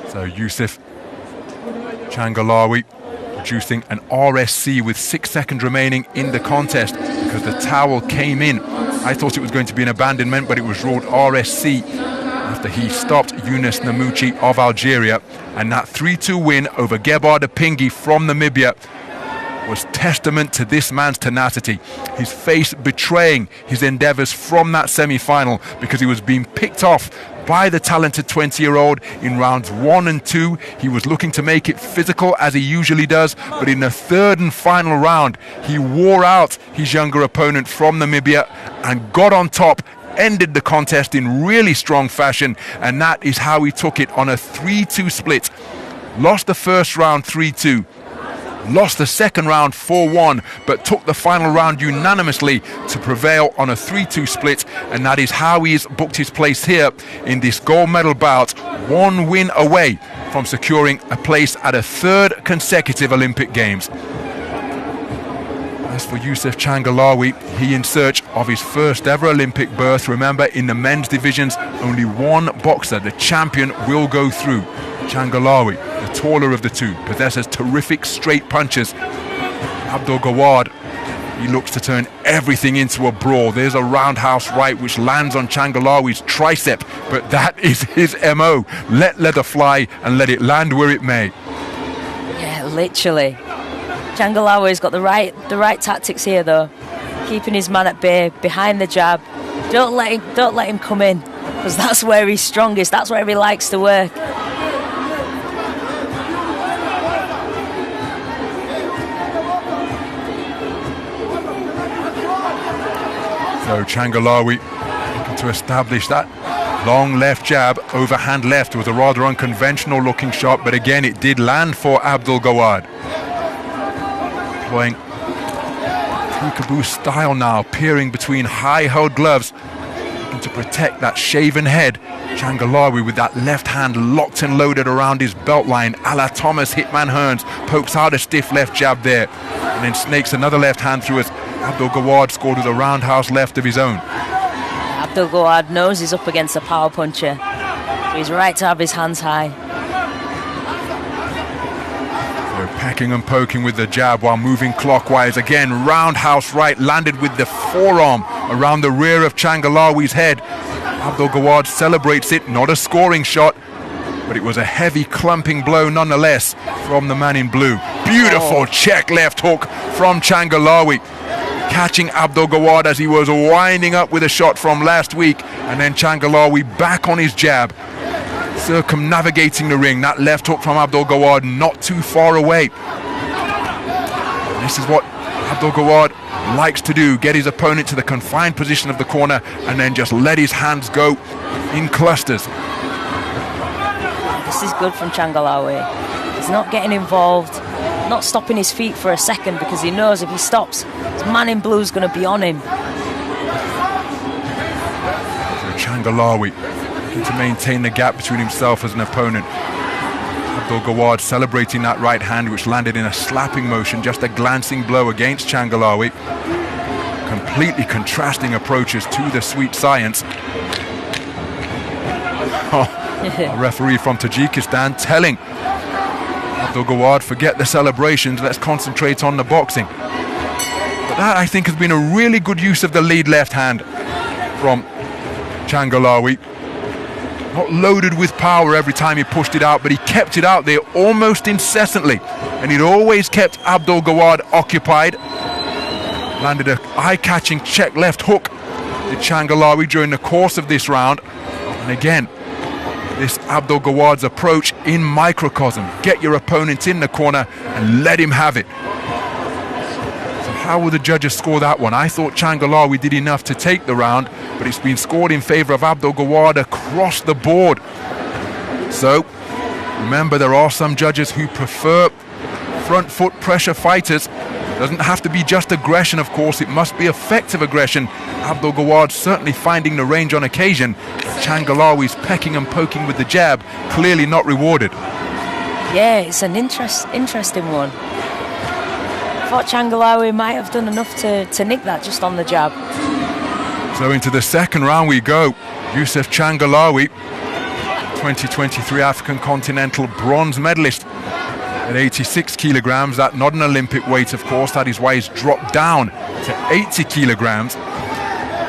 So Yusuf Changalawi producing an RSC with 6 seconds remaining in the contest because the towel came in. I thought it was going to be an abandonment, but it was ruled RSC after he stopped Yunus Namuchi of Algeria. And that 3-2 win over Gebhard Apingi from Namibia was testament to this man's tenacity. His face betraying his endeavours from that semi-final because he was being picked off by the talented 20-year-old in rounds 1 and 2. He was looking to make it physical as he usually does, but in the third and final round, he wore out his younger opponent from Namibia and got on top, ended the contest in really strong fashion, and that is how he took it on a 3-2 split. Lost the first round 3-2. Lost the second round 4-1, but took the final round unanimously to prevail on a 3-2 split, and that is how he has booked his place here in this gold medal bout, 1 win away from securing a place at a 3rd consecutive Olympic Games. As for Yusuf Changalawi, he in search of his first ever Olympic berth. Remember, in the men's divisions, only one boxer, the champion, will go through. Changalawi, the taller of the two, possesses terrific straight punches. Abdul Gawad, he looks to turn everything into a brawl. There's a roundhouse right which lands on Changalawi's tricep, but that is his MO. Let leather fly and let it land where it may. Yeah, literally. Changalawi's got the right tactics here though. Keeping his man at bay, behind the jab. Don't let him come in, because that's where he's strongest, that's where he likes to work. So Changalawi looking to establish that long left jab, overhand left. It was a rather unconventional looking shot, but again it did land for Abdul Gawad. Playing peekaboo style now, peering between high-held gloves, looking to protect that shaven head. Changalawi with that left hand locked and loaded around his belt line, a la Thomas Hitman Hearns, pokes out a stiff left jab there, and then snakes another left hand through as Abdul Gawad scored with a roundhouse left of his own. Abdul Gawad knows he's up against a power puncher, so he's right to have his hands high. So pecking and poking with the jab while moving clockwise. Again, roundhouse right, landed with the forearm around the rear of Changalawi's head. Abdul Gawad celebrates it, not a scoring shot, but it was a heavy clumping blow nonetheless from the man in blue. Beautiful check left hook from Changalawi, catching Abdul Gawad as he was winding up with a shot from last week, and then Changalawi back on his jab, circumnavigating the ring. That left hook from Abdul Gawad not too far away. This is what Abdul Gawad likes to do, get his opponent to the confined position of the corner and then just let his hands go in clusters. This is good from Changalawi. He's not getting involved, not stopping his feet for a second, because he knows if he stops, his man in blue is going to be on him. So Changalawi looking to maintain the gap between himself as an opponent. Abdul Gawad celebrating that right hand which landed in a slapping motion, just a glancing blow against Changalawi. Completely contrasting approaches to the sweet science. A referee from Tajikistan telling Abdul Gawad, forget the celebrations, let's concentrate on the boxing. But that, I think, has been a really good use of the lead left hand from Changalawi. Not loaded with power every time he pushed it out, but he kept it out there almost incessantly, and he'd always kept Abdul Gawad occupied. Landed an eye-catching check left hook to Changalawi during the course of this round. And again, this Abdul Gawad's approach in microcosm. Get your opponent in the corner and let him have it. So how will the judges score that one? I thought Changalawi did enough to take the round, but it's been scored in favour of Abdul Gawad across the board. So remember, there are some judges who prefer front foot pressure fighters. Doesn't have to be just aggression, of course, it must be effective aggression. Abdul Gawad certainly finding the range on occasion. Changalawi's pecking and poking with the jab, clearly not rewarded. Yeah, it's an interesting one. I thought Changalawi might have done enough to nick that just on the jab. So into the second round we go. Yusuf Changalawi 2023 African Continental bronze medalist at 86 kilograms. That not an Olympic weight, of course. That is why he's dropped down to 80 kilograms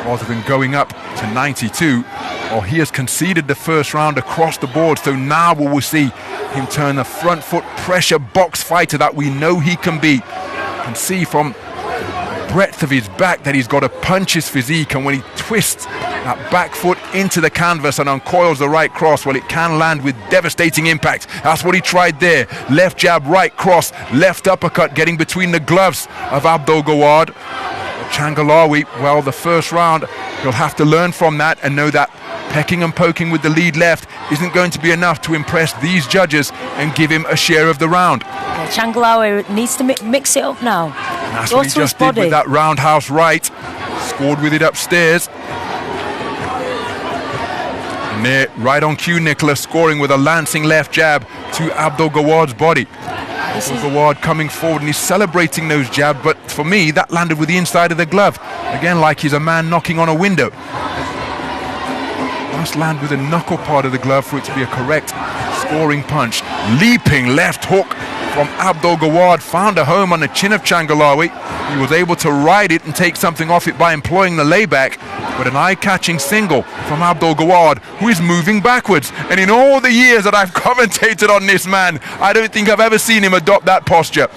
rather than going up to 92. Or he has conceded the first round across the board. So now we will see him turn the front foot pressure box fighter that we know he can be. You can see from the breadth of his back that he's got a puncher's physique, and when he twists that back foot into the canvas and uncoils the right cross, well, it can land with devastating impact. That's what he tried there. Left jab, right cross, left uppercut, getting between the gloves of Abdul Gawad. Changalawi, well, the first round, he'll have to learn from that and know that pecking and poking with the lead left isn't going to be enough to impress these judges and give him a share of the round. Yeah, Changalawi needs to mix it up now. And that's what he just did with that roundhouse right. Scored with it upstairs. And there, right on cue, Nicholas scoring with a lancing left jab to Abdul Gawad's body. Abdul Gawad coming forward and he's celebrating those jabs, but for me, that landed with the inside of the glove. Again, like he's a man knocking on a window. Must land with the knuckle part of the glove for it to be a correct scoring punch. Leaping left hook from Abdul Gawad found a home on the chin of Changalawi. He was able to ride it and take something off it by employing the layback, but an eye-catching single from Abdul Gawad, who is moving backwards. And in all the years that I've commentated on this man, I don't think I've ever seen him adopt that posture.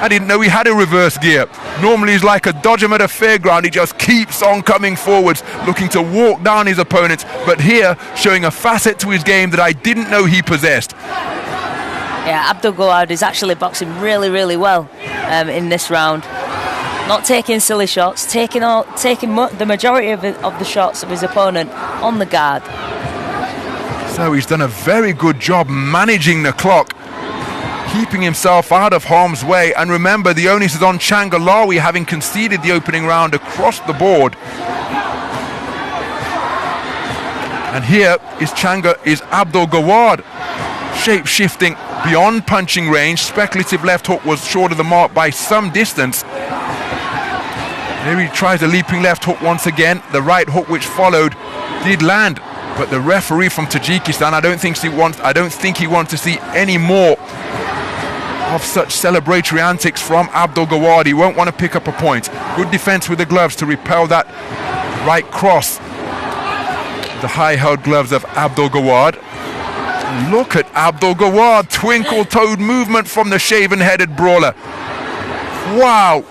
I didn't know he had a reverse gear. Normally he's like a dodger at a fairground. He just keeps on coming forwards, looking to walk down his opponents. But here, showing a facet to his game that I didn't know he possessed. Yeah, Abdul Gawad is actually boxing really, really well in this round. Not taking silly shots, taking the majority of the shots of his opponent on the guard. So he's done a very good job managing the clock, keeping himself out of harm's way. And remember, the onus is on Changalawi, having conceded the opening round across the board. And here is Abdul Gawad, shape-shifting beyond punching range. Speculative left hook was short of the mark by some distance. Here he tries a leaping left hook once again. The right hook which followed did land, but the referee from Tajikistan, I don't think he wants to see any more of such celebratory antics from Abdul Gawad. He won't want to pick up a point. Good defense with the gloves to repel that right cross. The high-held gloves of Abdul Gawad. Look at Abdul Gawad, twinkle-toed movement from the shaven-headed brawler. Wow.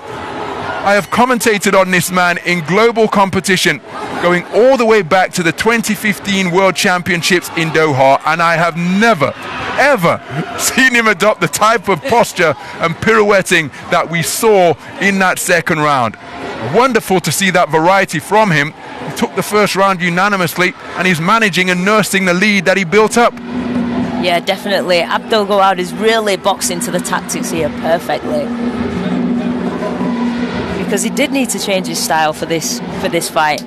I have commentated on this man in global competition, going all the way back to the 2015 World Championships in Doha, and I have never, ever seen him adopt the type of posture and pirouetting that we saw in that second round. Wonderful to see that variety from him. He took the first round unanimously, and he's managing and nursing the lead that he built up. Yeah, definitely. Abdul Gawad is really boxing to the tactics here perfectly, because he did need to change his style for this fight.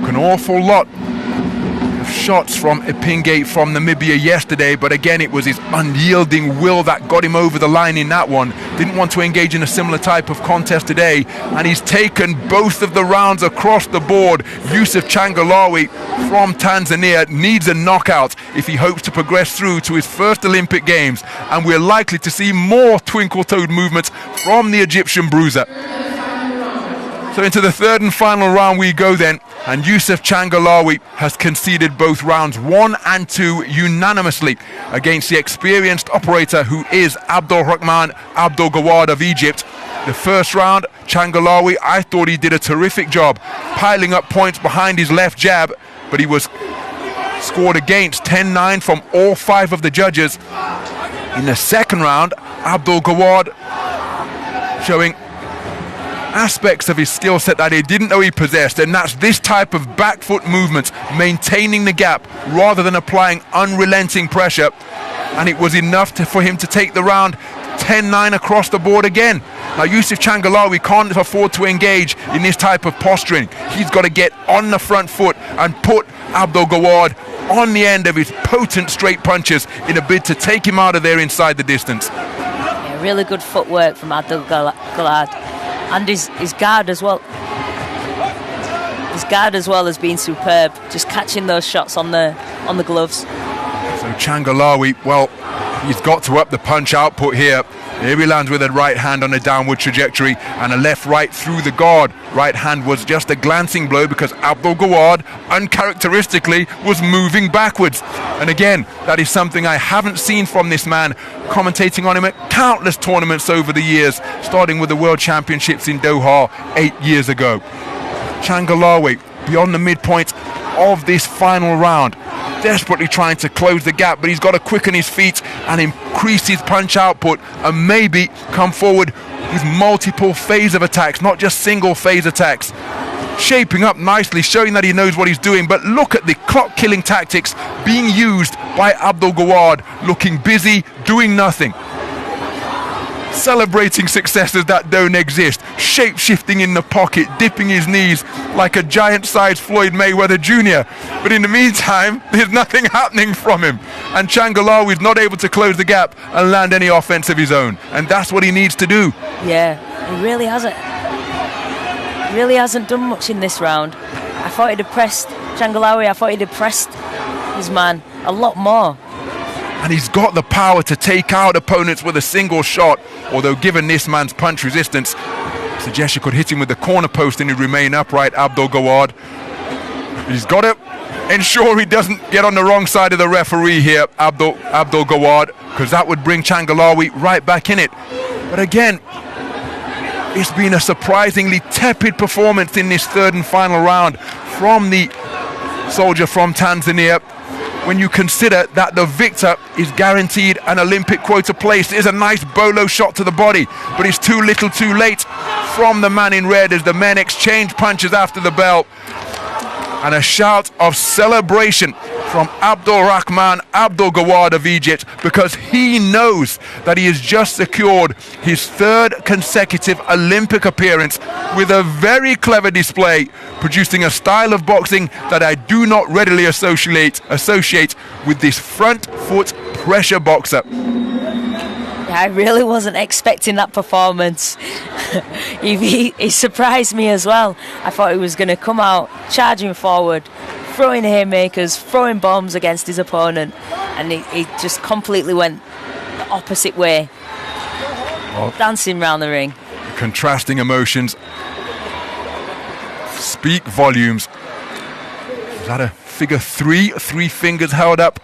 An awful lot of shots from Ipingate from Namibia yesterday, but again it was his unyielding will that got him over the line in that one. Didn't want to engage in a similar type of contest today, and he's taken both of the rounds across the board. Yusuf Changalawi from Tanzania needs a knockout if he hopes to progress through to his first Olympic Games, and we're likely to see more twinkle-toed movements from the Egyptian bruiser. So into the third and final round we go then, and Yusuf Changalawi has conceded both rounds 1 and 2 unanimously against the experienced operator who is Rahman Abdul Gawad of Egypt. The first round, Changalawi, I thought he did a terrific job piling up points behind his left jab, but he was scored against 10-9 from all 5 of the judges. In the second round, Abdul Gawad showing aspects of his skill set that he didn't know he possessed, and that's this type of back foot movement, maintaining the gap rather than applying unrelenting pressure, and it was enough for him to take the round 10-9 across the board again. Now Yusuf Changalawi can't afford to engage in this type of posturing. He's got to get on the front foot and put Abdul Gawad on the end of his potent straight punches in a bid to take him out of there inside the distance. Yeah, really good footwork from Abdul Gawad. And his guard as well. His guard as well has been superb, just catching those shots on the gloves. So Changalawi, well, he's got to up the punch output here. Here he lands with a right hand on a downward trajectory and a left right through the guard. Right hand was just a glancing blow because Abdul Gawad uncharacteristically was moving backwards. And again, that is something I haven't seen from this man, commentating on him at countless tournaments over the years, starting with the World Championships in Doha 8 years ago. Changalawi beyond the midpoint of this final round, desperately trying to close the gap, but he's got to quicken his feet and increase his punch output and maybe come forward with multiple phase of attacks, not just single phase attacks. Shaping up nicely, showing that he knows what he's doing, but look at the clock killing tactics being used by Abdul Gawad, looking busy, doing nothing. Celebrating successes that don't exist, shape-shifting in the pocket, dipping his knees like a giant-sized Floyd Mayweather Jr. But in the meantime, there's nothing happening from him. And Changalawi is not able to close the gap and land any offense of his own. And that's what he needs to do. Yeah, he really hasn't. Really hasn't done much in this round. I thought he'd have pressed Changalawi, I thought he'd have pressed his man a lot more. And he's got the power to take out opponents with a single shot, although given this man's punch resistance, suggests you could hit him with the corner post and he'd remain upright, Abdul Gawad. He's got to ensure he doesn't get on the wrong side of the referee here, Abdul Gawad, because that would bring Changalawi right back in it. But again, it's been a surprisingly tepid performance in this third and final round from the soldier from Tanzania, when you consider that the victor is guaranteed an Olympic quota place. There's a nice bolo shot to the body, but it's too little too late from the man in red as the men exchange punches after the bell. And a shout of celebration from Abdul Rahman Abdul Gawad of Egypt, because he knows that he has just secured his third consecutive Olympic appearance with a very clever display, producing a style of boxing that I do not readily associate with this front foot pressure boxer. I really wasn't expecting that performance. He surprised me as well. I thought he was going to come out charging forward, throwing haymakers, throwing bombs against his opponent, and he just completely went the opposite way, dancing around the ring. Contrasting emotions speak volumes. Is that a figure three fingers held up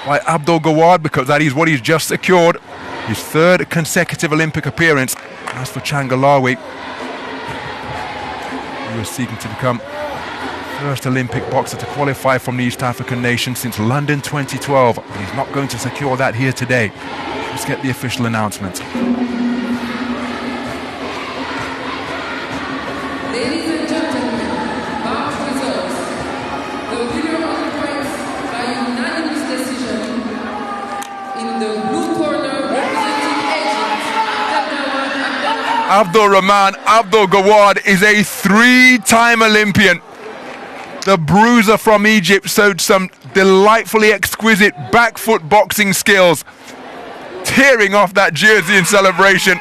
by Abdul Gawad, because that is what he's just secured, his third consecutive Olympic appearance. As for Changalawi, he was seeking to become first Olympic boxer to qualify from the East African nation since London 2012, but he's not going to secure that here today. Let's get the official announcement. Ladies and gentlemen, bout results. The winner of the fight by unanimous decision in the blue corner representing Egypt, Abdul Rahman Abdul Gawad is a three-time Olympian. The bruiser from Egypt showed some delightfully exquisite back foot boxing skills, tearing off that jersey in celebration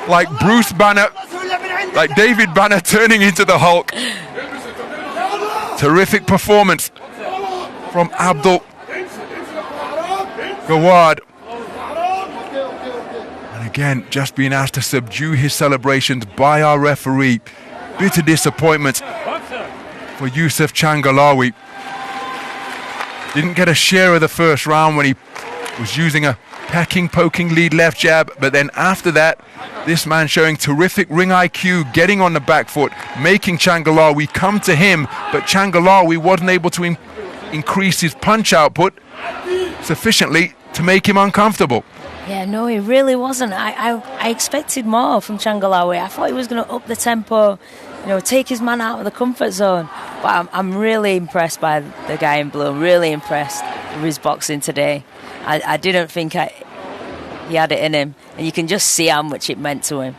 like Bruce Banner, like David Banner turning into the Hulk. Terrific performance from Abdul Gawad. And again, just being asked to subdue his celebrations by our referee. Bitter disappointment for Yusuf Changalawi. Didn't get a share of the first round when he was using a poking lead left jab, but then after that, this man showing terrific ring IQ, getting on the back foot, making Changalawi come to him, but Changalawi wasn't able to increase his punch output sufficiently to make him uncomfortable. Yeah, no, he really wasn't. I expected more from Changalawi. I thought he was going to up the tempo, take his man out of the comfort zone. But I'm really impressed by the guy in blue. I'm really impressed with his boxing today. I didn't think he had it in him. And you can just see how much it meant to him.